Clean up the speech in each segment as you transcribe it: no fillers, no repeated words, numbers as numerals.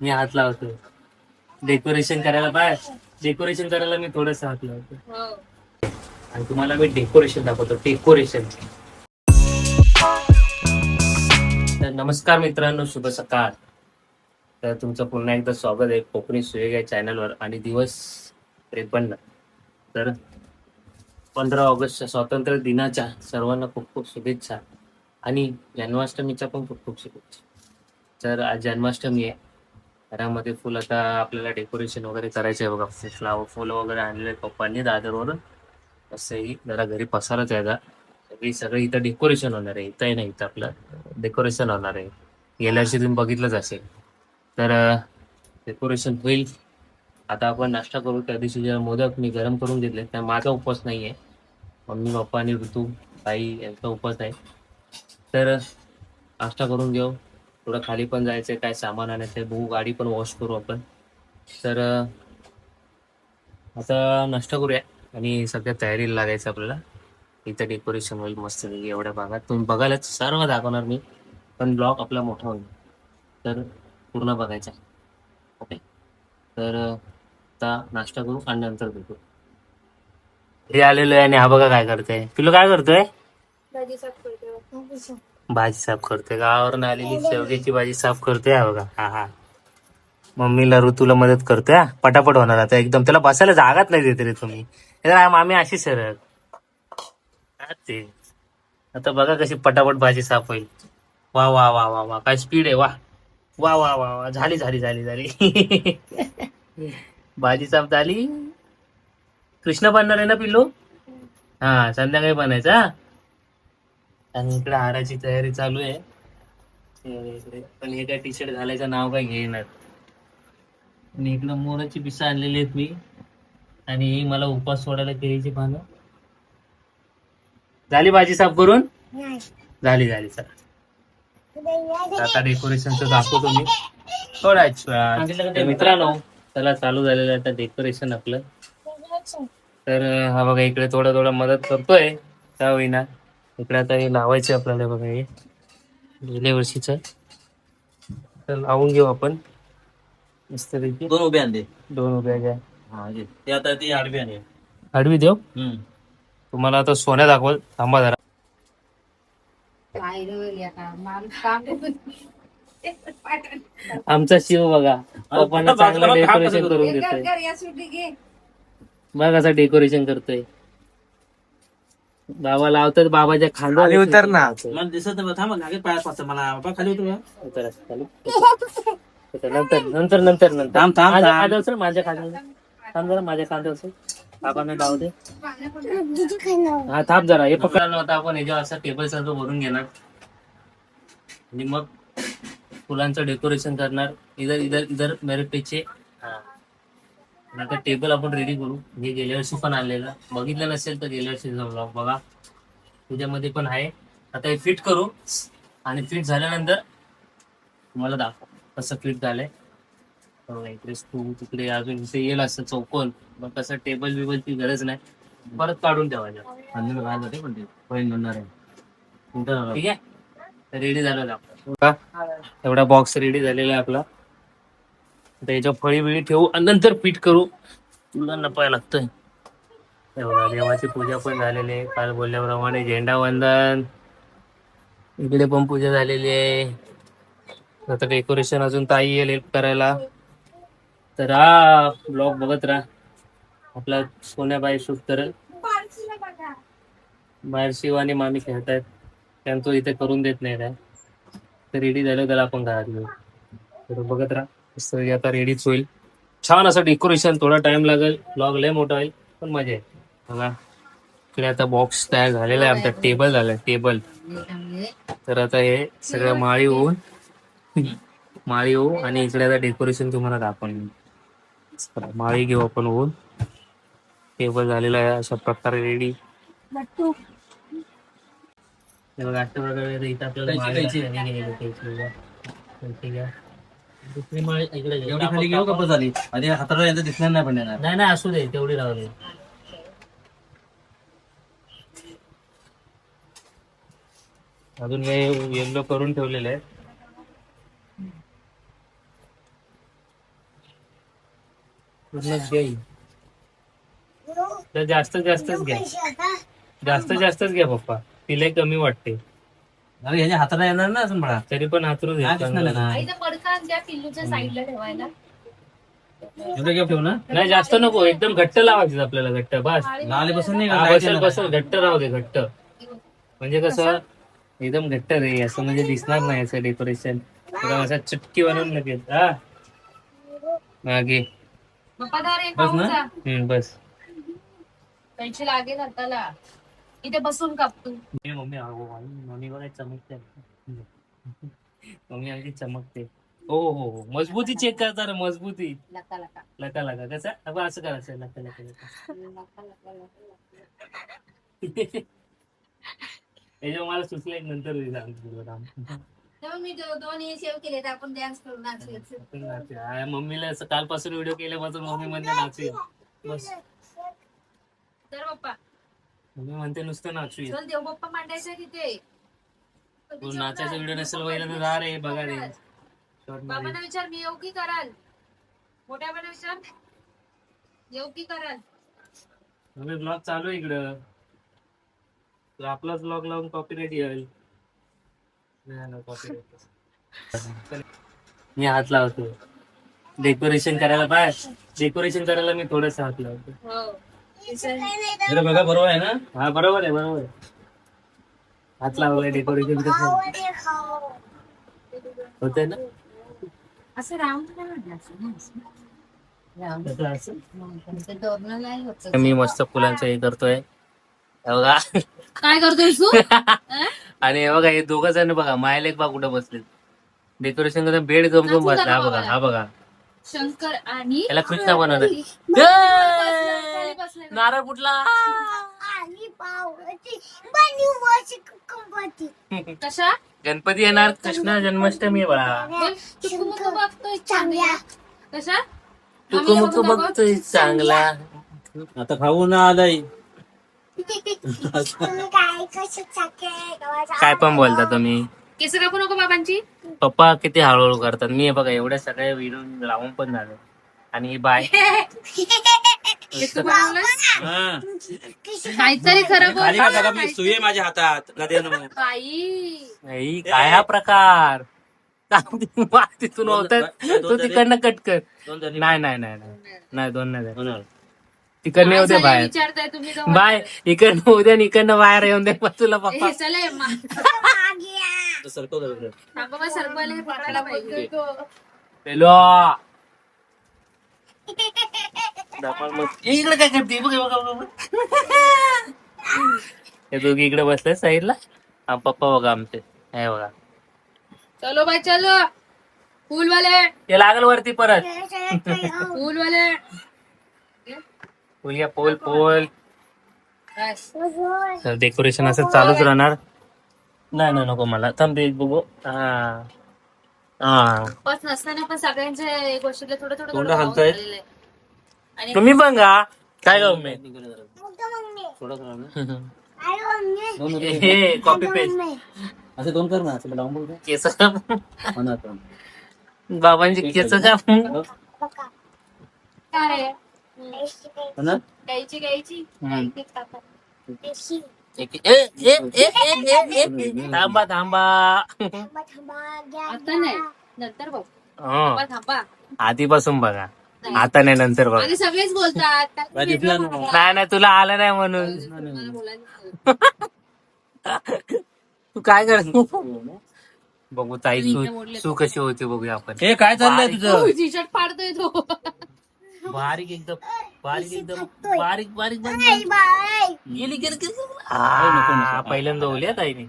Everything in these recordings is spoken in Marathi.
मी हात लावतो. डेकोरेशन करायला डेकोरेशन करायला मी थोडस हात लावतो. आणि तुम्हाला मी डेकोरेशन दाखवतो. डेकोरेशन. तर नमस्कार मित्रांनो, शुभ सकाळ. तर तुमचं पुन्हा एकदा स्वागत आहे कोकणी सुयोग या चॅनलवर. आणि दिवस 53. तर 15 ऑगस्टच्या स्वातंत्र्य दिनाच्या सर्वांना खूप खूप शुभेच्छा. आणि जन्माष्टमीच्या पण खूप खूप शुभेच्छा. तर आज जन्माष्टमी आहे. घरामध्ये फुल आता आपल्याला डेकोरेशन वगैरे करायचं आहे बघा. फुलं वगैरे आणलेले पप्पांनी दादरवरून. तसंही जरा घरी पसारच आहे आता. सगळं इथं डेकोरेशन होणार आहे. इथंही नाही, इथं आपलं डेकोरेशन होणार आहे. गेल्या वर्षी तुम्ही बघितलंच असेल. तर डेकोरेशन होईल. आता आपण नाश्ता करू. त्या दिवशी जे मोदक मी गरम करून घेतले, त्या माझा उपवास नाही आहे. मम्मी पप्पा आणि ऋतू ताई यांचा उपवास आहे. तर नाश्ता करून घेऊ. थोडं खाली पण जायचंय, काय सामान आणायचंय, बघू, गाडी पण वॉश करू आपण. तर आता नाश्ता करूया आणि सगळ्या तयारीला लागायचं आपल्याला. इथं डेकोरेशन होईल मस्त एवढ्या भागात. तुम्ही बघायलाच सर्व दाखवणार मी, पण ब्लॉग आपला मोठा होईल, तर पूर्ण बघायचा. ओके. तर आता नाश्ता करू आणि नंतर भेटू. हे आलेलो आहे आणि हा बघा काय करतोय. तुला काय करतोय? भाजी साफ करतोय. गावावरून आलेली शेवग्याची भाजी साफ करतोय. हा बघा. हा हा. मम्मीला ऋतूला मदत करतोय. हा, पटापट होणार आता एकदम. त्याला बसायला जागाच नाही देत रे तुम्ही. मामी अशी सरळ. हा ते. आता बघा कशी पटापट भाजी साफ होईल. वा वा वा वा वा, काय स्पीड आहे. वा वा वा वा वा. झाली झाली झाली झाली. भाजी साफ झाली. कृष्ण बनणार आहे ना पिल्लू? हा, संध्याकाळी बनायचा. आणि इकडे हाराची तयारी चालू आहे. इकडे पण हे काय टी शर्ट घालायचं नाव काय घेणार. आणि इकडं मोराची पिसं आणलेली आहेत मी. आणि ही मला उपास सोडायला केळीची पानं. झाली भाजी साफ करून? झाली झाली. चला आता डेकोरेशनचं दाखवतो मी थोड्याच वेळात. मित्रांनो, चला चालू झालेलं आहे आता डेकोरेशन आपलं. तर हा बघा, इकडे थोडं थोडं मदत करतोय त्या होईना. इकडे आता हे लावायचे आपल्याला बघा. हे गेल्या वर्षीच. तर लावून घेऊ आपण मस्त पैकी. 2 उभे आणले. 2 उभ्या घ्या. हा घे. ते आता ती आडवी आणले. आडवी देऊ. तुम्हाला आता सोन्या दाखवल, थांबा जरा. आमचा शिव बघा, पप्पांना चांगलं डेकोरेशन करून देतोय. बघ कसं डेकोरेशन करतोय. बाबा लावतात बाबाच्या खांद्यावर. उतर ना. मला दिसत नाही. थांब ना, पाय पाच मला. बाबा खाली उतर. नंतर नंतर नंतर नंतर थांब थांब खांद्यावर सर, माझ्या खांद्यावर. थांब जरा, माझ्या खांद्यावर सर. बाबांना डाव दे. हा थांब जरा. हे पकडलं होता आपण. ह्याच्या असा टेबल सर्व भरून घेणार आणि मग फुलांचं डेकोरेशन करणार. इधर इधर इधर मेरे पीछे. हा, आता टेबल आपण रेडी करू. हे गेल्या वर्षी पण आणलेलं, बघितलं नसेल तर गेल्या वर्षीचा ब्लॉग बघा, त्याच्यामध्ये पण आहे. आता हे फिट करू आणि फिट झाल्यानंतर तुम्हाला दाखव कसं फिट झालंय. इकडे तू तिकडे अजून इथे येईल असं चौकोन. मग कसं टेबल बिबलची गरज नाही, परत काढून ठेवायचं. ठीक आहे. रेडी झालं आपला एवढा बॉक्स रेडी झालेला आहे आपला. आता याच्या फळी बिळी ठेवू आणि नंतर फिट करू. तुला नपाय लागतंय. बघा, देवाची पूजा पण झालेली आहे. काल बोलल्याप्रमाणे झेंडा वंदन. इकडे पण पूजा झालेली आहे. आता डेकोरेशन अजून ताई येईल हेल्प करायला. तर हा ब्लॉग बघत राहा. आपला सोन्याबाई शूट करेल. बाहेर शिव आणि मामी खेळतायत, त्यांचं इथे करून देत नाही काय. तर रेडी झालं त्याला आपण घरात घेऊ. तर बघत राहा. आता रेडीच होईल. छान असं डेकोरेशन. थोडा टाइम लागेल. ब्लॉग लय मोठा होईल, पण मजा आहे. बघा इकडे आता बॉक्स तयार झालेला आहे. आमचा टेबल झालाय टेबल. तर आता हे सगळं माळी होऊ आणि इकडे आता डेकोरेशन तुम्हाला दाखवून. माळी घेऊ आपण होऊन. टेबल झालेला आहे अशा प्रकारे रेडी. बघा अशा प्रकारे इथं आपल्याला एवढी खाली घेऊ का झाली? आणि हाताला यांचं दिसणार नाही पण येणार. नाही नाही, असू दे तेवढी राहू दे. अजून हे येल्लो करून ठेवलेले आहे. पूर्णच घ्या ही. तर जास्तच घ्या, जास्तच घ्या पप्पा, तिला कमी वाटते. अरे ह्याच्या हाताला येणार ना अजून मला. तरी पण हातरू दे. काय दिसणार नाही ना. आईचा मडका द्या पिल्लूच्या साईडला ठेवायला. एवढं घेऊ ठेवू ना. नाही जास्त नको, एकदम घट्ट लावायचं आपल्याला, घट्ट बस. लाले बसून नाही हा, का बसल बसल, घट्ट राहू दे, घट्ट. म्हणजे कसं एकदम घट्ट रे, असं म्हणजे दिसणार नाही असं डेकोरेशन. असं चटकी बनवून लगेच. हा मागे पप्पा दार एक बस ना? पाहूचा. बस. त्यांची लागेल हाताला. इथे बसून कापतो. मम्मी बघा चमकते. मम्मी अगदी चमकते. हो हो हो, मजबूती चेक करता रे, मजबूती. लका लका. लका लका कसं आपण असं करायचं, लका लका लका. लका लका लका. याच्यावर मला सुचलं एक नंतर सांगतो तुला काम. तेव्हा मी दोन हे सेव्ह केले तर आपण डान्स करू नाचूयाचं. आपण नाचूया. आ, मम्मीला असं कालपासून व्हिडिओ केल्यापासून मम्मी म्हणते नाचूया. बस, तर पप्पा मम्मी म्हणते नुसतं नाचूया. चल देव बाप्पा मांडायचा तिथे. तू नाचायचा व्हिडिओ नसेल पहिला तर जा रे, बघा रे. बाबांना विचार मी येऊ की कराल. मोठ्या बाबांना विचार येऊ की कराल. मम्मी ब्लॉग चालू आहे इकडं. तू आपलाच ब्लॉग लावून कॉपीराइट येईल. मी हात लावतो डेकोरेशन करायला. बाय, डेकोरेशन करायला मी थोडस हात लावतो. हो. जरा बघा बरोबर आहे ना. हा बरोबर आहे, बरोबर आहे. हात लावलाय डेकोरेशन कसं होतंय ना. असं राऊंड नाही म्हणलं असं. राऊंड कसं असं? ते दोरनं नाही होत. मी मस्त फुलांचं हे करतोय, हे बघा. काय करतोय तू? आणि हे बघा, हे दोघं जण बघा, मायला एक बा कुठं बसले डेकोरेशन करता, बेड गमगम बसला. हा बघा, हा बघा, शंकर आणि त्याला कृष्णा बनवणार. खाली बसलाय. नारळ कुठला? कशा? गणपती येणार, कृष्ण जन्माष्टमी आहे बाळा. बोल, टुकुमुकू बघतोय चांगला. कशा? तुकू मुकू बघतोय चांगला. आता खाऊ ना आलाय. काय पण बोलता तुम्ही. केस कापू नको बाबांची. पप्पा किती हळूहळू करतात. मी हे बघा एवढ्या सगळ्या विरून लावून पण झालं. आणि ही बाय केस बनवलं? हा. काहीतरी खरं खाली का बघा, बोल. मी सुई आहे माझ्या हातात नद्यानं. बाई नाही, काय हा प्रकार. तिथून होतात तू तिकडनं कट कर. नाही नाही नाही नाही, दोन नाही होणार. तिकडनं येऊ दे बाहेर. विचारताय तुम्ही जाऊन. बाय, इकडनं उद्या इकडनं बाहेर येऊन दे तुला पप्पा. हे चला सरकव जरा. बाबा सरकवायला हे पकडायला पाहिजे. पेलो इकडे काय करते बघ, बघ, बघ, बघ. हे दोघी इकडे बसले साईडला. हा पप्पा बघा आमचे, हे बघा. चलो बाई चलो. फुलवाले ते लागल वरती परत. फुलवाले. Pole pole pole. बस. डेकोरेशन असं चालूच राहणार. नाही नाही नको मला, थांब दे बघू. हा हा, बस नसताना पण सगळ्यांच्या गोष्टीला थोडं थोडं तोंड थोडं हलतायत. झालेलं आहे. आणि तुम्ही पण का काय गं मी. थोडं करा ना. हे कॉपी पेस्ट. असे दोन कर ना, असं लावून बघ. केस होणार पण. बाबांचे केस का. काय होणार? गायची गायची थांबा थांबा. आता नाही नंतर बघ. हं, थांबा थांबा. आधीपासून बघा, आता नाही नंतर बघा. आणि सगळेच बोलतात काय काय दिसलं ना? नाही नाही, तुला आलं नाही म्हणून. मला बोलायला तू काय कर बघू ताई, तू कशी होती बघूया आपण. हे काय चाललंय तुझं? टी शर्ट फाडतोय तो. बारीक एकदम, बारीक एकदम, बारीक बारीक गेली गेली. हा, पहिल्यांदा बोलली हा ताईने.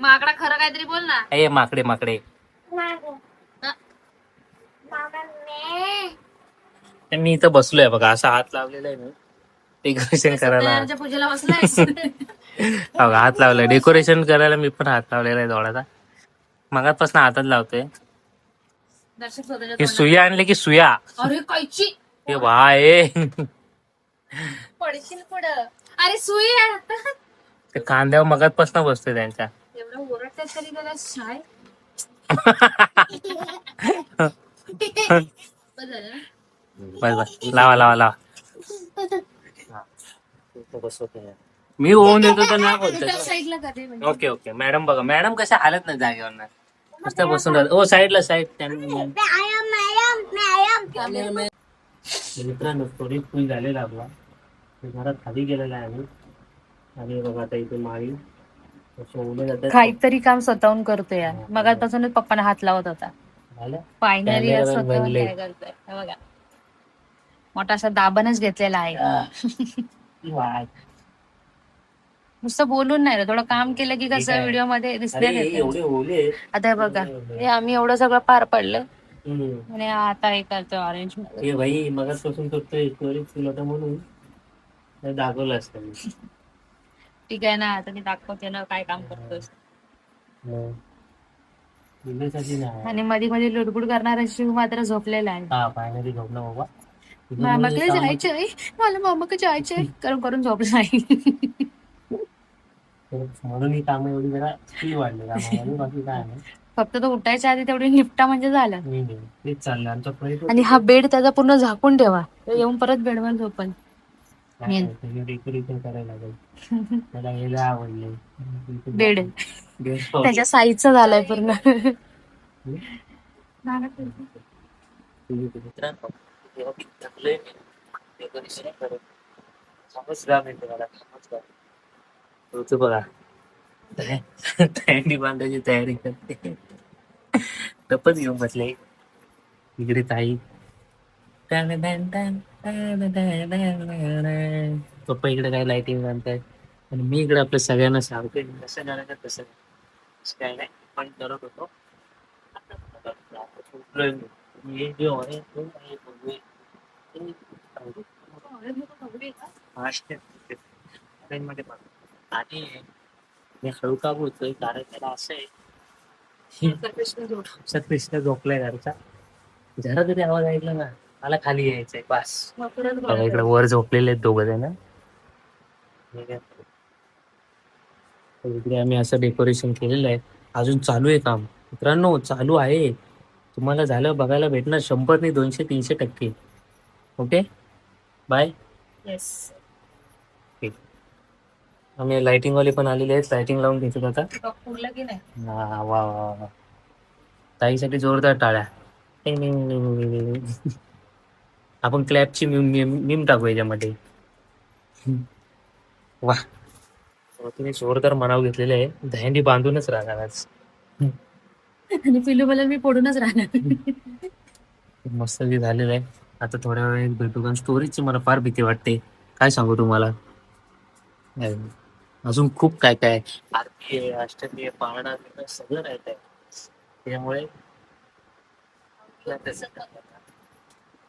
माकडा खरं काहीतरी बोल ना. ए माकडे माकडे. मी इथं बसलोय बघा, असा हात लावलेला आहे मी डेकोरेशन करायला. सत्यनारायणच्या पूजेला बसलाय. बघा हात लावलाय डेकोरेशन करायला, मी पण हात लावलेला आहे थोडासा. मगापासून हातात लावतोय. दर्शक स्वतःच्या ही सुया आणली की सुया. अरे कायची हे भाय, पडशील पुढं. अरे सुई आहे हातात. ते कांद्यावर मगापासून बसतोय त्यांच्या. एवढं ओरडतात तरी त्याला शाय. बस झालं ना? बस बस लावा लावा लावा. हा. इथं बसवतो. मी होऊन देतो तर नाही बोलतो. साईडला कधी ओके ओके मॅडम बघा मॅडम कशा हालत नाही जागेवर ना नुसतं बसून राहत. ओ साईडला साईड. मित्रांनो स्टोरेज फुल झालेला आपला घरात खाली गेलेला आहे आम्ही आणि बघा आता इथे माळी ओले जातात. काहीतरी काम स्वतःहून करतोय यार. मगापासूनच पप्पाना हात लावत होता. झालं? फायनली Cameraman स्वतःहून बनले. काय करतोय हे बघा. मोठा असा दाबणच घेतलेला आहे. वाह. नुसतं बोलून नाही रे, थोडं काम केलं की ठीक कसं आहे. व्हिडिओ मध्ये अरे दिसते एवढे ओले आहेत. आता हे बघा हे आम्ही एवढं सगळं पार पडलं हम्म. आणि आता हे करतो ऑरेंज मध्ये. हे भाई मगाचपासून करतोय स्टोरेज फुल होता म्हणून हे दाखवलं असतं मी. ठीक आहे ना, आता मी दाखवते ना काय काम करतोस. मग. दिवसाची नाही. आणि मध्ये मध्ये लुडबुड करणारा शिव मात्र झोपलेला आहे. हा फायनली झोपला बाबा. मामाकडे जायचंय, मला मामाकडे जायचंय करून करून झोपला नाही. म्हणून ही कामं एवढी जरा स्पीड वाढली कामामध्ये बाकी काय नाही. फक्त तो उठायच्या आधी तेवढी निपटा म्हणजे झालं. तेच चाललं आमचा प्रयत्न. आणि हा बेड त्याचा पूर्ण झाकून ठेवा, तो येऊन परत बेडवर झोपल. डेकोरेशन करायला लागेल. त्याला यायला आवडले बेड त्याच्या साईजचा झालाय पूर्ण. मित्रांनो जेव्हा मी थकलोय डेकोरेशन करत समजला मी तुम्हाला समजला तुमचं बघा थंडी बांधायची तयारी करते. टपच घेऊन बसले इकडे ताई. पप्पा इकडे काय लाइटिंग बांधतायत आणि मी इकडे आपल्या सगळ्यांना सांगतोय कसं करायचं तसं काय नाही पण करत होतो. ये जो आहे तो आहे बघूया. मध्ये आणि मी हळू का बोलतोय कारण त्याला असं आहे कृष्ण झोपलाय घरचा. जरा तरी आवाज ऐकला ना मला खाली यायचंय बस. इकडे वर झोपलेले आहेत दोघ जण. इकडे आम्ही असं डेकोरेशन केलेलं आहे. अजून चालू आहे काम मित्रांनो चालू आहे. तुम्हाला झालं बघायला भेटणार 100 नाही 200-300%. Okay bye. येस. आम्ही लाइटिंग वाले पण आलेले आहेत लाइटिंग लावून घेतो आता. पुरला की नाही. वा वा वा वा. ताईसाठी जोरदार टाळ्या. आपण क्लॅपची मीम टाकू याच्यामध्ये. वा तुम्ही जोरदार मनाव घेतलेले आहे. दहंडी बांधूनच राहणार आज. आणि पिलू मला मी पडूनच राहणार. मस्त झालेलं आहे. आता थोड्या वेळ भेटू कारण स्टोरीजची मला फार भीती वाटते. काय सांगू तुम्हाला अजून खूप काय काय आरती आहे अष्टमी आहे पाळणा सगळं राहत आहे. त्यामुळे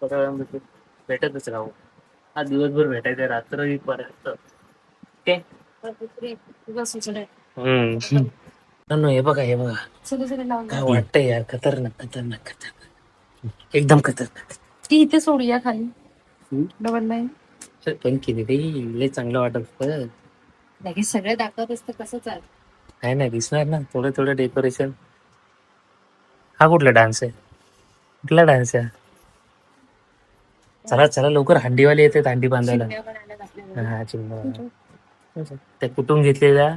थोड्या वेळ भेटतच राहू. हा दिवसभर भेटायचं रात्र पर्यंत. ओके हे बघा हे बघा काय वाटतंय यार खतरनाक खतरनाक खतरनाक एकदम खतरनाक. ती इथे सोडूया खाली डबल लाईन. पण केली रे लय चांगलं वाटत होतं. लगेच सगळं दाखवत असतं कसं चाल. काय नाही दिसणार ना थोडं थोडं डेकोरेशन. हा कुठला डान्स आहे कुठला डान्स आहे. चला चला लवकर हंडीवाले येते हंडी बांधायला. हा चिमण्या त्या कुठून घेतलेल्या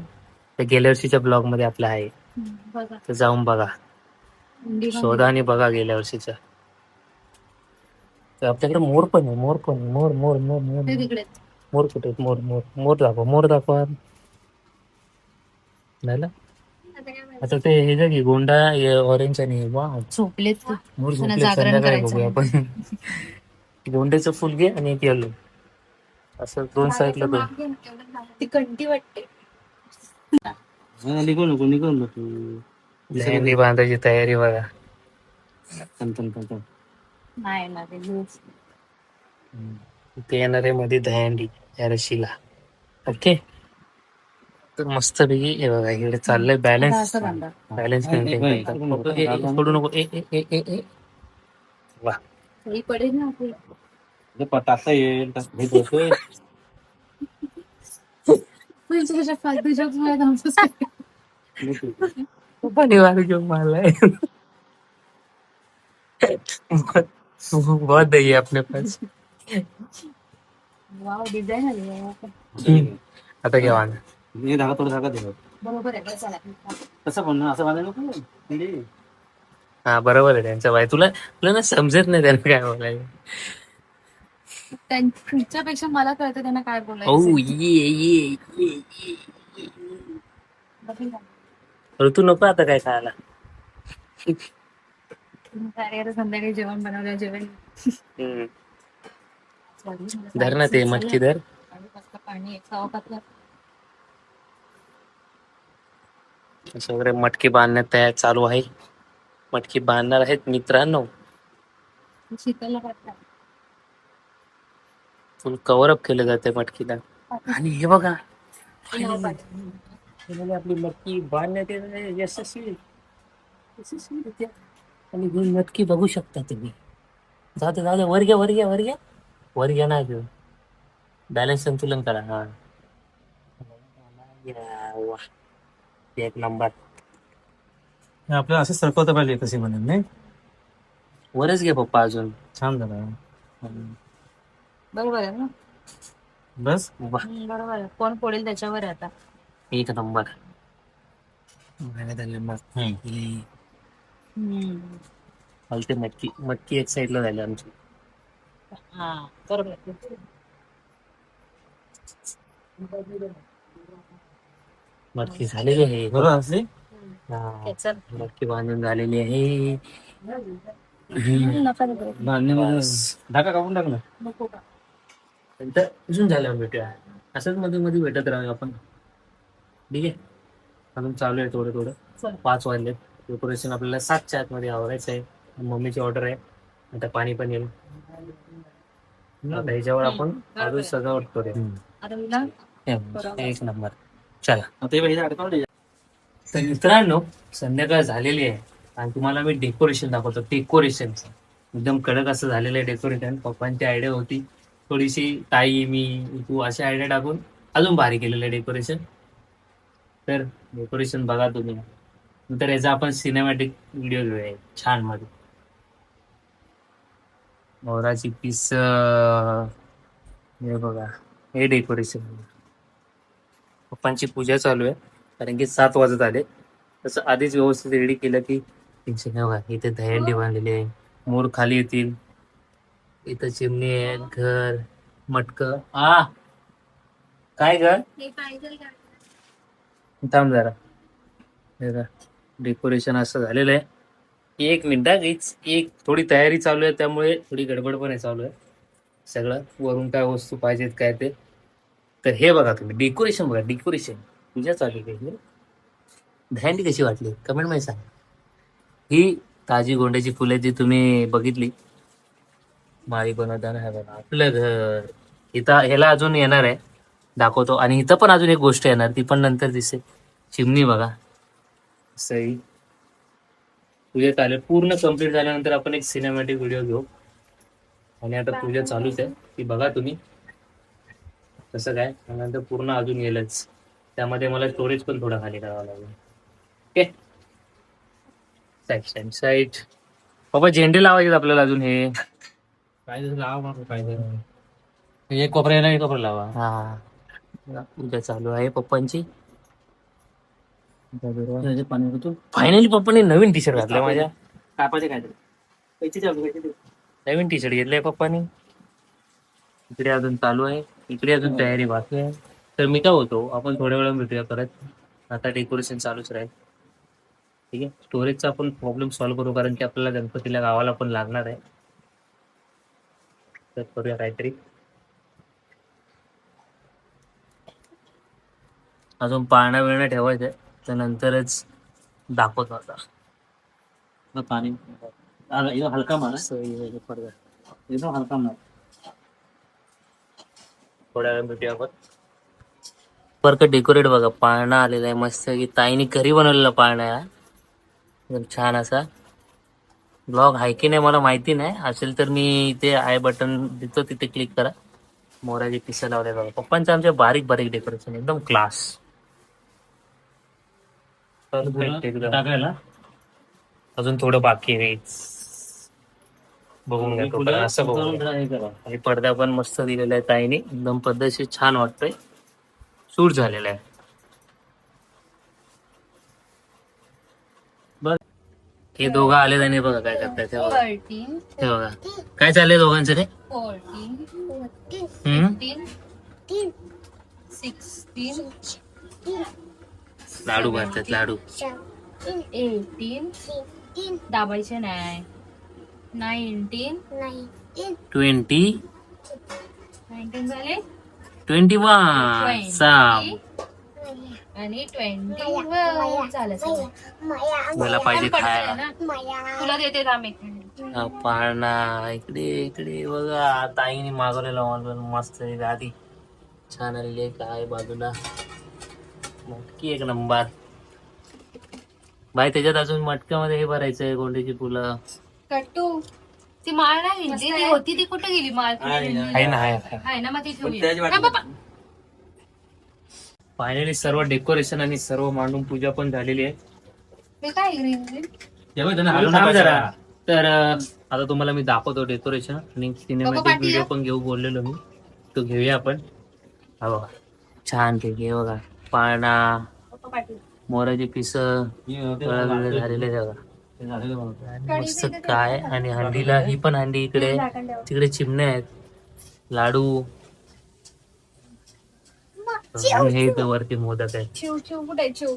त्या गेल्या वर्षीच्या ब्लॉग मध्ये आपला आहे तर जाऊन बघा शोधा आणि बघा गेल्या वर्षीच्या. तर आपल्याकडे मोर पण आहे मोर पण मोर मोर मोर मोर मोर कुठे आहेत? मोर मोर मोर दाखवा झालं. आता ते हे जा की गोंडा ऑरेंज आणि वा झोपलेत मोर त्यांना झोपले. जागरण संध्याकाळी करायचं. बघूया आपण. गोंड्याचं फुल घे आणि एक येलो असं 2 साईडला दोन. ती कंटी वाटते. निघू नको निघू नको. मेहंदी बांधायची तयारी बघा. नाही ना ते लूज. ते येणार आहे मध्ये दहंडी या रशीला. ओके तर मस्त पैकी हे बघा इकडे चाललंय बॅलन्स असं बांधा. बॅलन्स मेंटेन करतात. सोडू नको ए ए ए ए ए वा ही पडेल ना आपली. टाकता येईल तुझ्या फालतूच्या मुळे आमचं पणीवार घेऊन मारलाय. बहुत दही है अपने पास. वाव डिझाईन आली आहे. आता घ्या वांग. हे धागा थोडं धागा दे. बरोबर आहे बरं, चला. तसं पण ना, असं बांधायला नको म्हणजे हा बरोबर आहे त्यांचा बाई. तुला तुला ना समजत नाही त्यांना काय बोलायचं. तुमच्यापेक्षा मला कळतं त्यांना काय ओ बोलायचं. ये. ऋतू नको आता काय खायला. आता संध्याकाळी जेवण बनवलं जेवण. हम्म. धर ना ते मटकी धर. पाणी पाणी असं वगैरे मटकी बांधण्यात तयार चालू आहे. मटकी बांधणार आहेत मित्रांनो. शीतलला पाठवा. फुल कव्हर अप केलं जाते मटकीला. आणि हे बघा आपली मटकी बांधण्यात यशस्वी यशस्वीरित्या. आणि ही मटकी बघू शकता तुम्ही. जाऊ दे वर घ्या ना घेऊन. बॅलन्स संतुलन करा. हा या, वा. एक नंबर. हे आपल्याला असं सरकवता पाहिजे कशी म्हणून नाही. वरच घे पप्पा अजून. छान झालं. बरोबर आहे ना. बस बरोबर आहे. कोण पोळेल त्याच्यावर आहे आता. एक नंबर. हलते मटकी मटकी एक साईडला झाली आमची. हा बरोबर आहे. मटकी झालेली आहे. बरोबर असली हा, चल. मटकी बांधून झालेली आहे. नका नको. बांधण्यामध्ये बस. धागा कापून टाकला. नको का. नंतर अजून झाल्यावर भेटूया. असंच मध्ये मध्ये भेटत राहूया आपण. ठीक आहे. अजून चालू आहे थोडं. चल. 5 वाजलेत. डेकोरेशन आपल्याला 7च्या आतमध्ये आवरायचं आहे. मम्मीची ऑर्डर आहे. आता पाणी पण येईल. आता ह्याच्यावर आपण अजून सजावट करूया. आता तुला एक नंबर. चला. आता हे बघ, हे अडकवलं त्याच्यात. तर मित्रांनो संध्याकाळ झालेली आहे आणि तुम्हाला मी डेकोरेशन दाखवतो. डेकोरेशन एकदम कडक असं झालेलं आहे डेकोरेशन. पप्पांची आयडिया होती थोडीशी. ताई मी तू अशी आयडिया टाकून अजून भारी केलेलं आहे डेकोरेशन. तर डेकोरेशन बघा तुम्ही. नंतर याचा आपण सिनेमॅटिक व्हिडिओ घेऊया छान मध्ये. मोराची पीस हे बघा. हे डेकोरेशन. पप्पांची पूजा चालू आहे कारण की 7 वाजत आले. तसं आधीच व्यवस्थित रेडी केलं की टेन्शन नाही. बघा इथे दहीहंडी बांधलेली आहे. मोर खाली येतील. इथं चिमणी आहे. घर मटक. काय घर थांब जरा. डेकोरेशन असं झालेलं आहे. एक मिनिट. एक थोडी तयारी चालू आहे त्यामुळे थोडी गडबड पण आहे चालू आहे. सगळं वरून काय वस्तू पाहिजेत काय ते. तर हे बघा तुम्ही डेकोरेशन बघा. डेकोरेशन तुझ्या चालू आहे. दहीहंडी कशी वाटली कमेंट मध्ये सांग. ही ताजी गोंड्याची फुले जी तुम्ही बघितली माळी बनवताना. हे बघा आपलं घर. इथं ह्याला अजून येणार आहे दाखवतो. आणि इथं पण अजून एक गोष्ट येणार ती पण नंतर दिसेल. चिमणी बघा. सही पूजा चालेल. पूर्ण कम्प्लीट झाल्यानंतर आपण एक सिनेमॅटिक व्हिडिओ घेऊ. आणि आता पूजा चालूच आहे ती बघा तुम्ही कसं काय. नंतर पूर्ण अजून येईलच. त्यामध्ये मला स्टोरेज पण थोडा खाली करावा लागेल. ओके. साईड बाबा झेंडे लावायचे आपल्याला अजून. हे काय तरी लावा मग काय तरी. एक कोपरा येणार, एक कोपरा लावा. हा पूजा चालू आहे पप्पांची. त्याच्यात पाणी होतं. फायनली पप्पांनी नवीन टी शर्ट घातलाय माझ्या. कापायचे काय तरी. पैसे चालू पैसे देऊ. नवीन टी शर्ट घेतलाय पप्पांनी. इकडे अजून चालू आहे. इकडे अजून तयारी बाकी आहे. तर मी काय होतो आपण थोड्या वेळा भेटूया परत. आता डेकोरेशन चालूच राहील. ठीक आहे. स्टोरेजचा आपण प्रॉब्लेम सॉल्व्ह करू कारण की आपल्याला गणपतीला गावाला पण लागणार आहे. तर करूया काहीतरी. अजून पाळणा बिळणा ठेवायचं आहे तर नंतरच दाखवतो. आता पाणी एकदम हलका मार. एकदम हलका मार. थोड्या वेळ भेटूया आपण. बरं डेकोरेट बघा. पाळणा आलेला आहे मस्त की ताईने घरी बनवलेला पाळणा आहे. एकदम छान असा. ब्लॉग आहे की नाही मला माहिती नाही. असेल तर मी इथे आय बटन देतो तिथे क्लिक करा. मोराची पिसं लावले बघा. पप्पांचं आमच्या बारीक बारीक डेकोरेशन एकदम क्लास. टाकायला अजून थोडं बाकी आहे. बघून घ्या तोपर्यंत, असं बघून घ्या. आणि पडदा पण मस्त दिलेला आहे ताईने, एकदम पद्धतशीर छान वाटतंय, सूट झालेला आहे. बघ हे दोघं आले आणि बघा काय करताय ते बघा. 13, हे बघा काय चाललंय दोघांचं रे. 14, 15, 16, लाडू भरतात लाडू. 18, दाबायचे नाही, 19, 20, 19 झाले, 21 साम. आणि 21 झालं सगळं. मला पाहिजे पडतंय खायला. ना. तुला देते थांब एक मिनिट. हा, पाळणा इकडे इकडे बघा, ताईने मागवलेला ऑनलाईन मस्त आहे, गादी छान आलेली आहे. काय बाजूला मटकी एक नंबर. बाई त्याच्यात अजून मटक्यामध्ये हे भरायचं आहे, गोंड्याची फुलं. कट्टू ती माळ नाही घेतली, ती होती ती कुठे गेली माळ? आहे ना, आहे ना, मग ती ठेवूया. हा, बाबा. फायनली सर्व डेकोरेशन आणि सर्व मांडून पूजा पण झालेली आहे. मी काय ग्रीन थांब जरा. तर आता तुम्हाला मी दाखवतो डेकोरेशन आणि सिनेमॅटिक पाटील. व्हिडिओ पण घेऊ बोललेलो मी, तो घेऊया आपण. हा बघा छान पैकी हे बघा, पाळणा, पाटील. मोराची पिस झालेले बघा मस्त काय. आणि हंडीला ही पण हंडी इकडे, तिकडे चिमण्या आहेत, लाडू, आणि हे इथं वरती मोदक आहे चिव चिव कुठे चिव?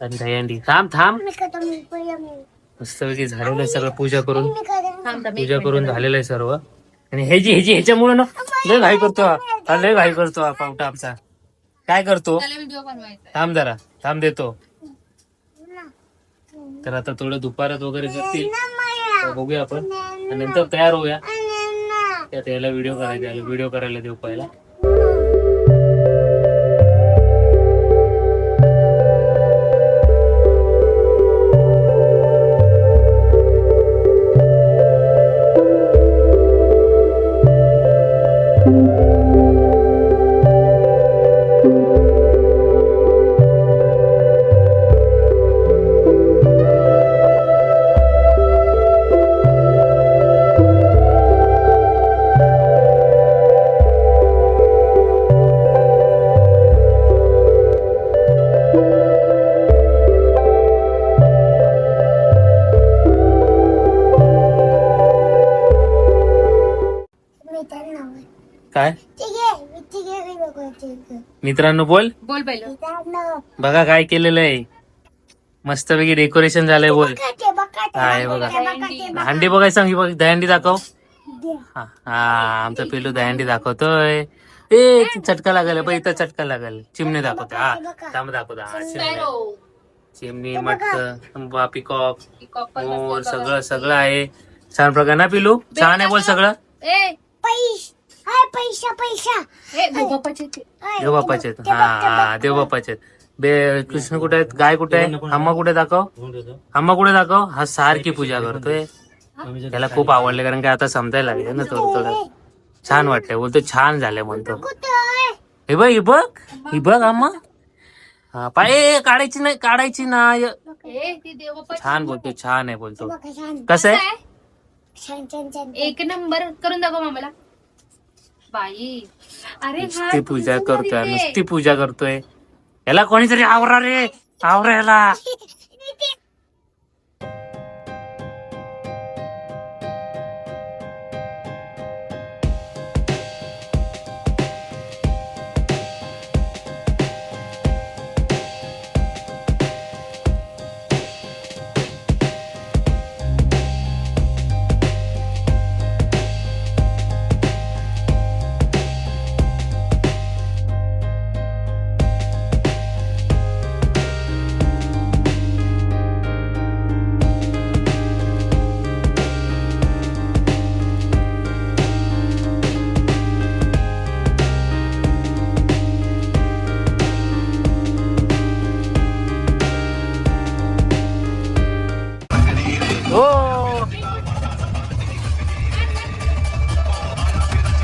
आणि दहीहंडी. थांब थांब, मस्तपैकी झालेलं आहे सगळं, पूजा करून झालेलं आहे सर्व. आणि ह्याच्यामुळे ना लय घाई करतो हा, लय घाई करतो हा पावटा आमचा. काय करतो, व्हिडिओ बनवायचा. थांब जरा, थांब देतो. तर आता थोडं दुपारात वगैरे करतील, तर बघूया आपण, आणि नंतर तयार होऊया. त्यात याला व्हिडिओ करायला देऊ पहिला. काय मित्रांनो बोल बोल पहिलं. बघा काय केलेलं आहे, मस्तपैकी डेकोरेशन झालंय. बोल काय बघा, हंडी बघाय सांग, बघ दहीहंडी दाखव. हा आमचा पिल्लू दहीहंडी दाखवतोय. ए चटका लागल बघ, इथं चटका लागल. चिमणी दाखवतो, हा थांब दाखवतो. हा चिमणी, मटक, पिकॉक, मोर, सगळं आहे छान प्रकार ना पिल्लू. छान आहे बोल सगळं. देव बाप्पाचे आहेत. हा देव बाप्पाचे आहेत. कृष्ण कुठे आहेत, गाय कुठे आहे, हम्मा कुठे दाखव. हा सारखी पूजा करतोय. त्याला खूप आवडले, कारण की आता समजायला लागले ना थोडं छान वाटतंय. बोलतो छान झालंय म्हणतो. ही बघ अम्मा. हा पाय काढायची नाही. छान बोलतो, छान आहे बोलतो. कसं आहे, एक नंबर करून दाखव मामाला. बाई अरे नुसती पूजा करतोय. याला कोणीतरी आवरा रे, आवरा याला.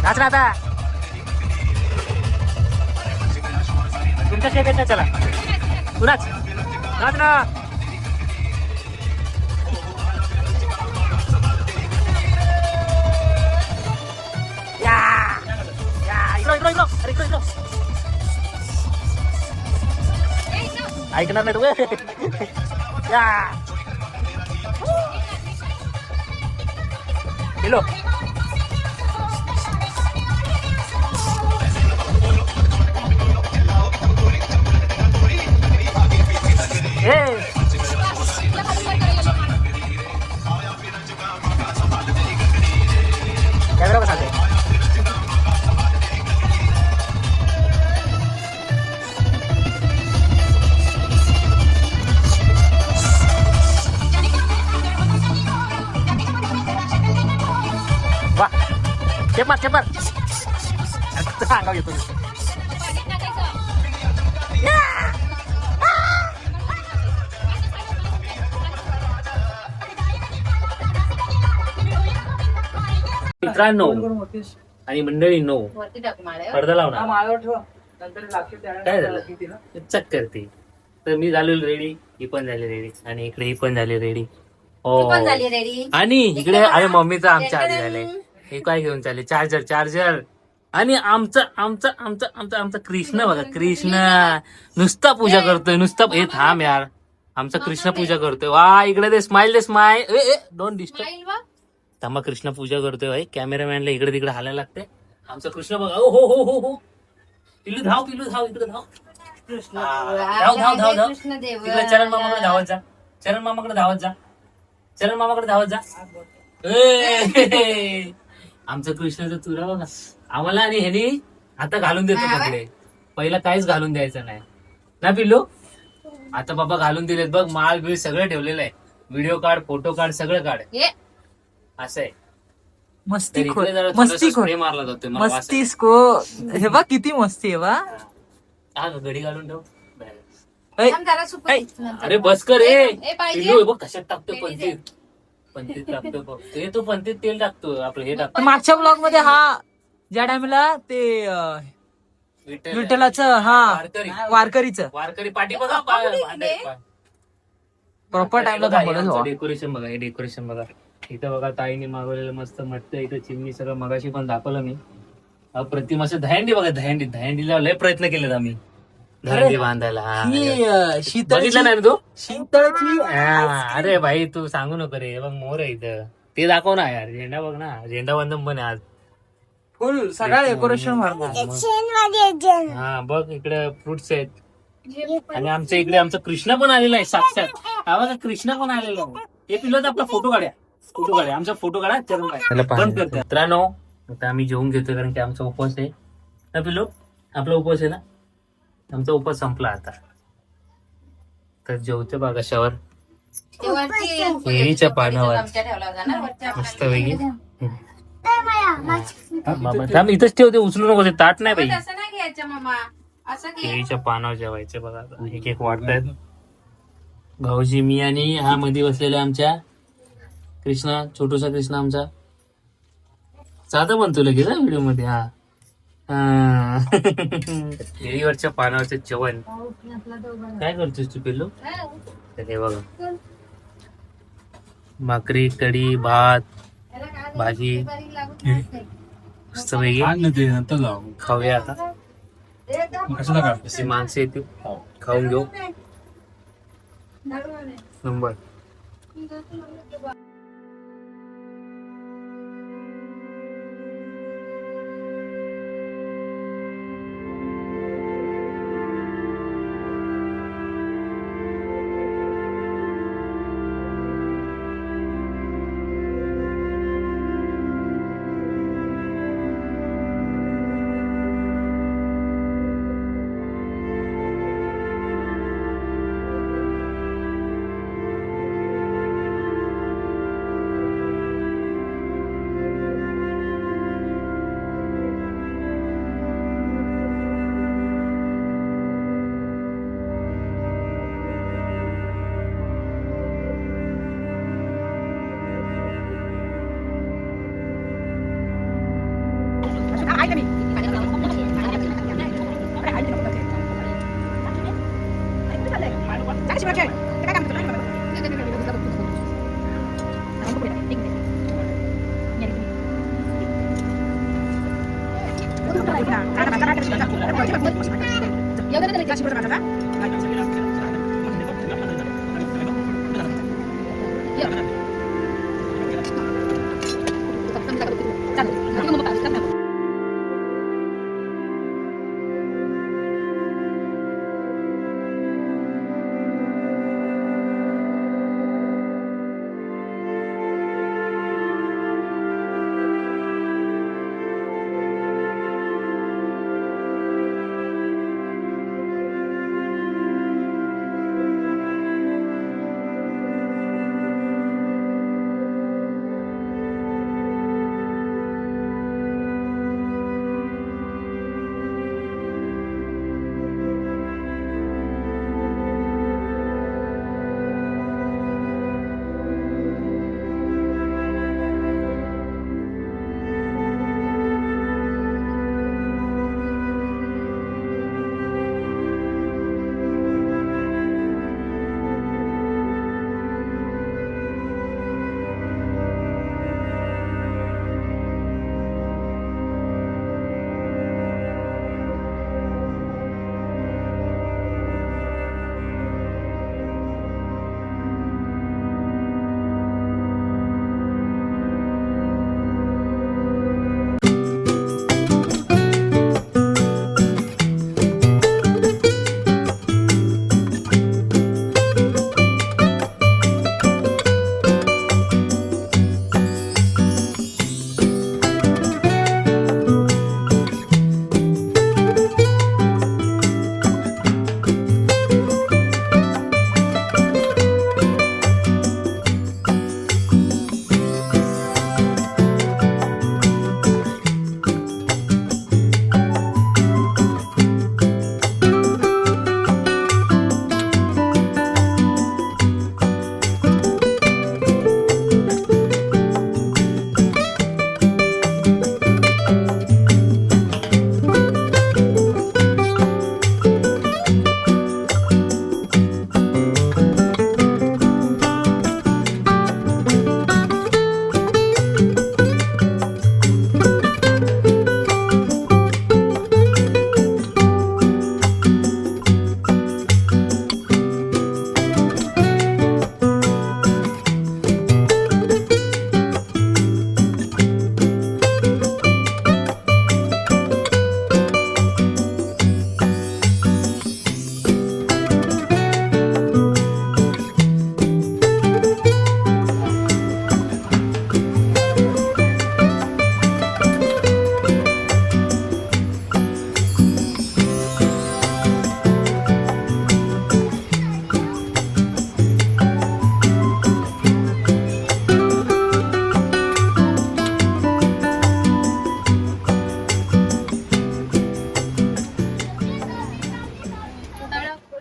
नाच ना आता, तुमच्या शेप येत नाही. चला तू नाच ना. ऐकणार नाही तुम्ही हॅलो कॅमेरा बसा वा चेपर अंगाव येतो मित्रांनो आणि मंडळींनो वरती टाकू माळ्यावर. पडदा लावणार माळावर ठेवा नंतर लागते काय झालं? चक करते तर मी झालो रेडी ही पण झाली रेडी आणि इकडे ही पण झाली रेडी तू पण झाली रेडी आणि इकडे अरे मम्मीचं आमच्या आधी झालंय हे काय घेऊन चालले चार्जर आणि आमचा कृष्ण बघा कृष्ण नुसता पूजा करतोय नुसता हे थांब यार आमचा कृष्ण पूजा करतोय वा इकडे दे स्माइल डोंट डिस्टर्ब स्माईल बघ. थांबा कृष्ण पूजा करतोय भाई कॅमेरामॅनला इकडे तिकडे हालायला लागते आमचा कृष्ण बघा हो पिलू धाव इकडे धाव धाव कृष्णदेव. तिकडे चरण मामाकडे धावत जा चरण मामाकडे धावत जा ए, आमचं कृष्णाचं तुरा बघा आम्हाला आणि ह्यानी आता घालून देतो कपडे पहिला काहीच घालून द्यायचं नाही ना पिल्लू आता बाबा घालून दिलेत बघ माल बिल सगळं ठेवलेलं आहे व्हिडिओ काढ फोटो काढ सगळं काढ ये. असं आहे तर मस्ती इकडे जरा मस्ती थोडासा spray मारला जातोय मला वास मस्ती को हे बा किती मस्ती आहे बा आहे. हा घडी घालून ठेव ऐ, थांब जरा सुकू ऐ. दे. नंतर. अरे बस कर ए, पाहिजे? पिल्लू हे बघ कशात टाकतोय पेढी पंतीत टाकतोय बघ तो पंतीत तेल टाकतो आपलं हे टाकतो मागच्या ब्लॉग मध्ये हा ज्या टाइमला ते विठ्ठलाचं वारकरीचं वारकरी पाठी बघा प्रॉपर टाइमला थांबवलं डेकोरेशन बघा हे डेकोरेशन बघा इथं बघा ताईने मागवलेलं मस्त मटतं इथं चिमणी सगळं मगाशी पण दाखवलं मी अप्रतिम असं दहंडी बघा दहंडीला लय प्रयत्न केलेत आम्ही दहंडी बांधायला हा. शीतळची बघितलं नाही ना तू शीतळची अरे भाई तू सांगू नको रे बघ मोर आहे इथं ते दाखव ना यार झेंडा बघ ना झेंडा वंदन पण आहे आज फुल सगळं डेकोरेशन मारणार हा बघ इकडे फ्रुट्स आहेत आणि आमच्या इकडे आमचा कृष्ण पण आलेला आहे साक्षात हा बघा कृष्ण पण आलेला आहे हे पिल्लो आपला फोटो काढा आमचा फोटो काढा चरण बंद करते मित्रांनो आता आम्ही जेवून घेतोय कारण की आमचा उपवास आहे ना पिल्लो आपला उपवास आहे ना आमचा उपवास संपला आता तर जेवतो बघा कशावर ते वरती केळीच्या पानावर चमचा ठेवला होता ना वरती आपला. मस्त पैकी बाबा थांब इथंच ठेवते उचलू नको ते ताट नाही बाई असं नाही घ्यायचं मामा असं घे. केळीच्या पानावर जेवायचे बघा आता. एक एक वाटतायत भाऊजी मी आणि हा मध्ये बसलेला आमच्या कृष्णा छोटूसा कृष्णा आमचा साधा बनतो लगेच व्हिडिओ मध्ये हा केळीवरच्या पानावरचे जेवण काय करतोस तू पिल्लू तर हे बघा भाकरी कढी भात याला काय भाजी बारीक लागून नाही. मस्त पैकी खाऊया आता अशी माणसं येतील खाऊन घेऊ नंबर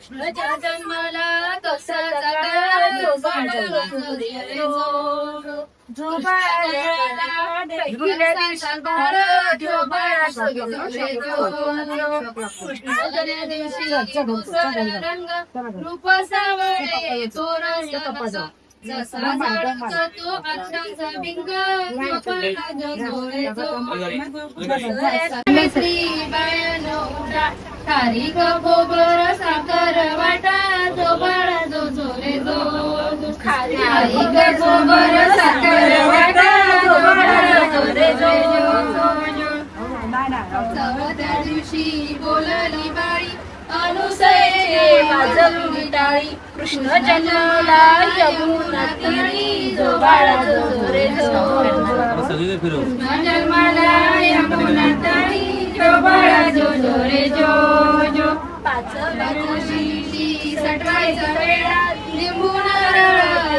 कृष्णाच्या जन्माला कसा जो रूप सावळे चोरा जसा तो अक्षरांचा बिंग खारी गोबर साखर वाटा जो बाळा जो जोरे जो खारी गोबर साखर वाटा जो बाळा जोरे जो त्या दिवशी बोलली बाळी अनुसये वाजवली टाळी कृष्ण जन्मला यमुना तीरी जो बाळा जो जोरे जो कृष्ण जन्माला यमुना तीरी जो बाळा जो जोरे जो जो पाच बाजूशी सटवायचा वेळा लिंबून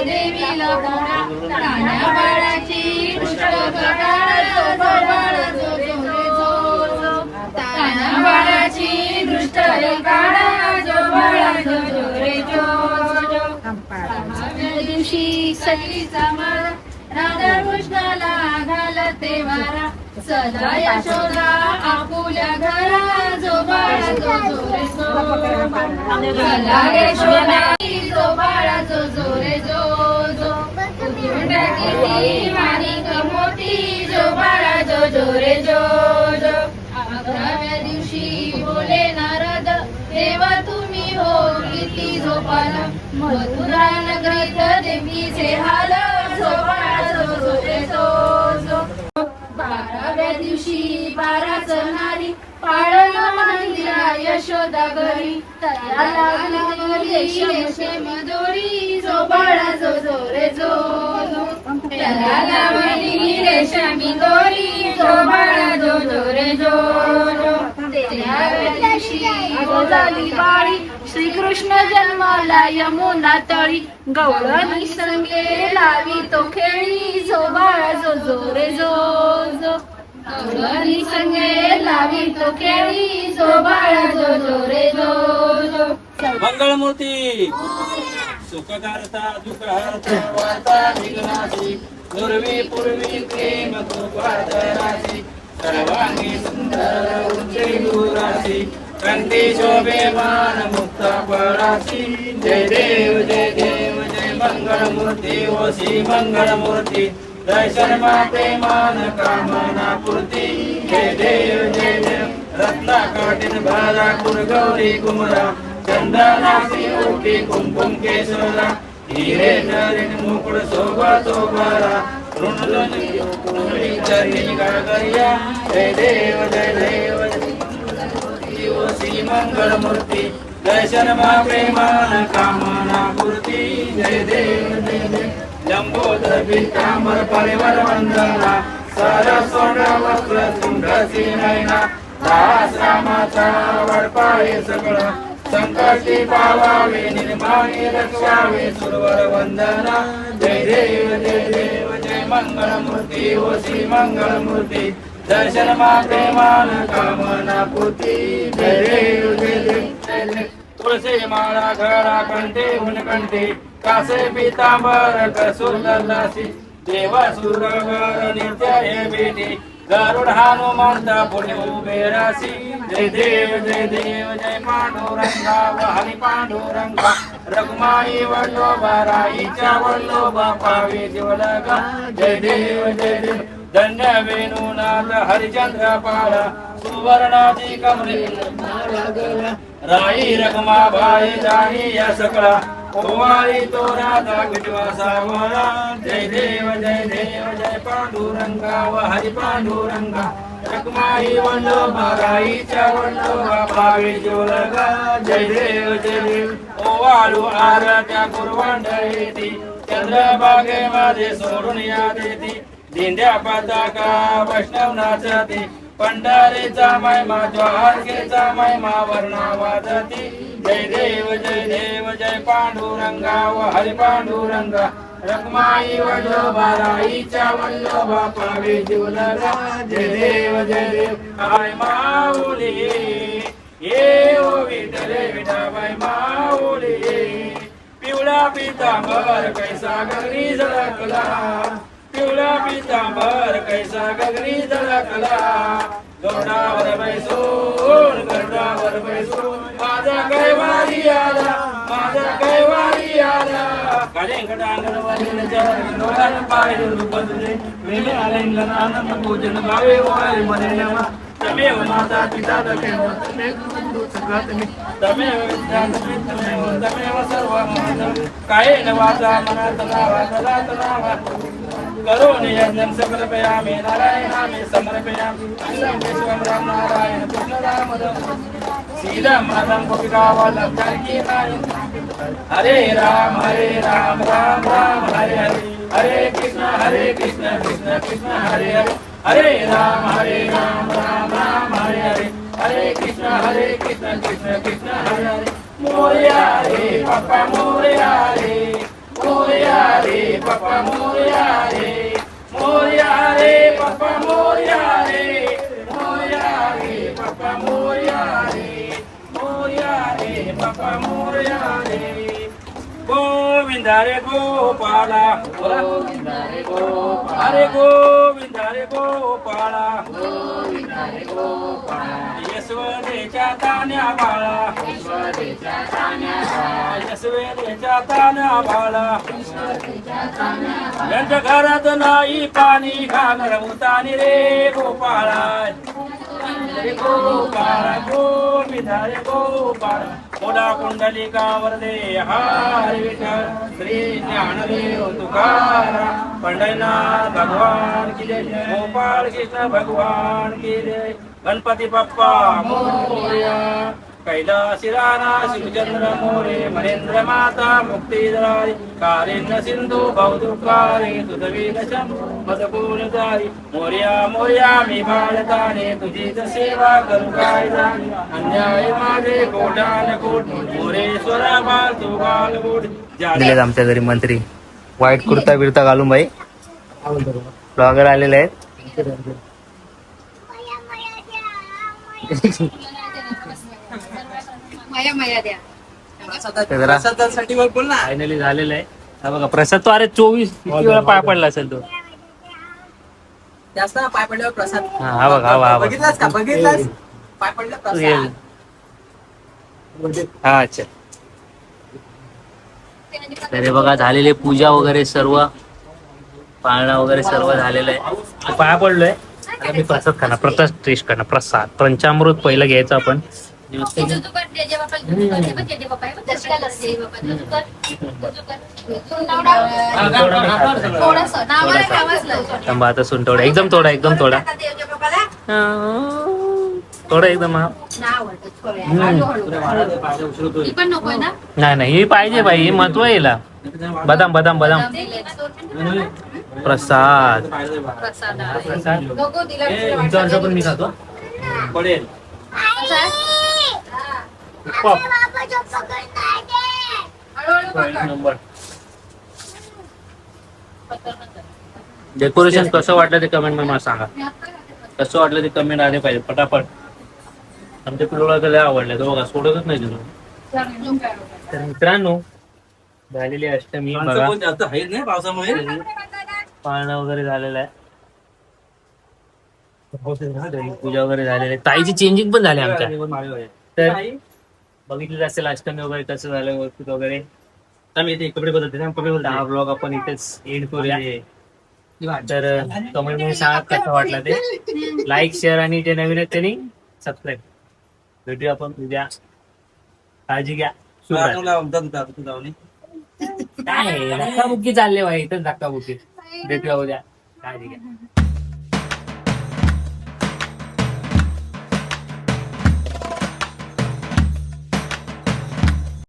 देवीला बोला कान्या बाळाची कृष्ण काळा जो बाळा जो जोरे जो कान्या बाळाची दृष्ट काळा जो बाळा जो जोरे जो पाचव्या दिवशी सखीचा माळा राधा कृष्णाला घालते वारा सदा यशोदा आपुल्या घरा जो बाळा जो जोरे जो सदा यशोदा जो बाळा जो जोरे जो जो मारी मोठी जो बाळा जो जोरे जो जो देवकी झोपाल मथुरा नगरीत देवीचे हाल झोपाळ झो रे झो 12व्या दिवशी 12 सणारी पाळण मंदिरा यशोदा घरी त्याला लागली रेशम दोरी झोपाळा झो रे झो त्याला लागली रेशमी दोरी झोपाळा झो रे झो तेराव्या दिवशी झाली बाळी श्रीकृष्ण जन्माला यमुना तळी गवळणी संगे लावी तो खेळी झोबाळा झो रे झो गवळणी संगे लावी तो खेळी झोबाळा झो रे झो मंगळमूर्ती सुखकारता दुःखहर्ता वार्ता विघ्नाची दुर्वी पूर्वी प्रेम कृपादराची सर्वांगी सुंदर उंची दुराची कंठी शोभेमान मुक्ता पराची जय देव जय मंगळमूर्ती ओशी मंगळमूर्ती दर्शन माते मान कामना पूर्ती जय देव रत्ना काटीन भाला कुरगौरी कुमरा चंदनाची ओटी कुंकुम केशरा हिरे नरीन मुकुड शोभा शोभारा चरणी गागरिया जय देव श्री मंगळमूर्ती दर्शन मा प्रेमान कामना पूर्ती जय देव लंबोदर पीतांबर परिवार वंदना सरस्वत वस्त्र सुंदरसी नयना दास रामाचा वडपाळे सगळं संकटी पावावे निर्माणी रक्षावे सुरवर वंदना जय देव जय मंगळमूर्ती ओ श्री मंगळमूर्ती दर्शन मा प्रेमान कामना पूर्ती जय देव तुळशी माळा घरा कंठे उनकंठे कासे पीतांबर कसुंदर दासी देवा सुरवर नित्य हे बेटी गरुड हनुमंत पुढे उभे रासी जय देव जय पांडुरंगा हरी पांडुरंगा रघुमाई वल्लोबा राईच्या वल्लोबा पावे जीवलगा जय देव धन्य वेणुनाथ हरिचंद्र पाळा सुवर्णाची कमरे राई रखमा भाई जाणी या सकळा ओवाळी तो राधा विठवा सावळा जय देव जय पांडुरंगा व हरी पांडुरंगा रखमाई वल्लोबा राईच्या वल्लोबा पावे जोलगा जय देव ओवाळू आरत्या कुरवंडळीती चंद्रभागे माझे सोडून या देती दिंड्या पताका वैष्णव नाचती पंढरीचा महिमा द्वारकेचा महिमा वर्णा वाजती जय देव जय पांडुरंगा व हरी पांडुरंगा रखमाई वल्लोबा राईच्या वल्लोबा पावे जीवलगा जय देव आय माऊली ये ओ विठले विठाबाई माऊली पिवळा पितांबर कैसा गगनी झळकला पिवळा पितांबर कैसा गगनी झळकला गरुडावर बैसून माझा कैवारी आला कलिंगडांगण वरील जल पायरून बदले वेले आलेंगण आनंद पूजन भावे वाय मरे नमा तमेव माता पिता तमेव तमेव सर्व कायेन वाचा मनात नावा करोन यज्ञं समर्पयामि नारायणामि समर्पयामि विश्वं राम नारायण कृष्ण दामोदर सीता माधव गोपिका वल्लभ जानकी नाय हरे राम राम राम हरे हरे हरे कृष्ण कृष्ण कृष्ण हरे हरे हरे राम राम राम हरे हरे हरे कृष्ण कृष्ण कृष्ण हरे हरे मोरया रे पप्पा मोरया रे पप्पा मोरया रे पप्पा मोरया रे पप्पा मोरया रे गोविंद रे गोपाला हरे गोविंद रे गोपाला यशवदेच्या तान्या बाळा यशवदेच्या तान्या बाळा यांच्या घरात नाही पाणी घागर उतानी रे गोपाळा गोविंद रे गोपाळा मोडा कुंडलिका वरदे हरी विठ्ठल श्री ज्ञानदेव तुकाराम पंढरीनाथ भगवान की जय गोपाळ कृष्ण भगवान की जय गणपती बाप्पा मोरया कैलासी राणा शिवचंद्र मोरे महेंद्र माता मुक्तीदारी कारेण्य सिंधू भवदुकारे तुझवीन मदपूरदारी मोर्या मोर्या मी बाळताने तुझीच सेवा करू काय जाणे अन्याय माझे कोटान कोट मोरेश्वरा बाल तू बालगोट दिलेत आमच्या घरी मंत्री व्हाईट कुर्ता बिर्ता घालून बाई ब्लॉगर आलेले आहेत. माया माया द्या प्रसादासाठी बघ बोल ना. फायनली झालेलं आहे. हा बघा प्रसाद तो अरे 24 किती वेळा पाय पडला असेल तो. जास्त ना पाय पडल्यावर प्रसाद. हा बघा हा बघ बघितलास का बघितलास पाय पडल्यावर प्रसाद. हा अच्छा. तर हे बघा झालेले पूजा वगैरे सर्व पाळणा वगैरे सर्व झालेलं आहे. पाया पडलोय आता मी प्रसाद खाणार प्रसाद टेस्ट करणार प्रसाद पंचामृत पहिलं घ्यायचं आपण. थांबा आता सुंटवडा एकदम थोडा एकदम थोडा थोडा एकदम हा. पण नकोय ना नाही नाही ही पाहिजे बाई हे महत्व आहे याला. बदाम बदाम बदाम प्रसाद प्रसाद प्रसाद नको तिला तुमचा अर्ज पण मी खातो. पडेल पॉप हळूहळू एक नंबर. डेकोरेशन कसं वाटलं ते कमेंट मध्ये मला सांगा. कसं वाटलं ते कमेंट आले पाहिजे पटापट. आमच्या पिलोला तर लय आवडलं तो बघा सोडतच नाही तिथून. तर मित्रांनो झालेली अष्टमी बघा जास्त आहे नाही पावसामुळे पाळणं वगैरे झालेलं आहे. पूजा वगैरे झालेली आहे. ताईची चेंजिंग पण झाली आमच्या. तर बघितलं असेल अष्टमी वगैरे कसं झालं व्यवस्थित वगैरे. कपडे बदलते कपडे बदलते हा ब्लॉग आपण इथेच एंड करूया. तर कमेंट मध्ये सांगा कसं वाटलं ते. लाईक शेअर आणि जे नवीन आहेत त्यांनी सबस्क्राईब. भेटूया आपण उद्या. काळजी घ्या. शुभ रात्री. काय धक्काबुक्की चालले भाई इथं धक्काबुक्की. भेटूया उद्या. काळजी घ्या.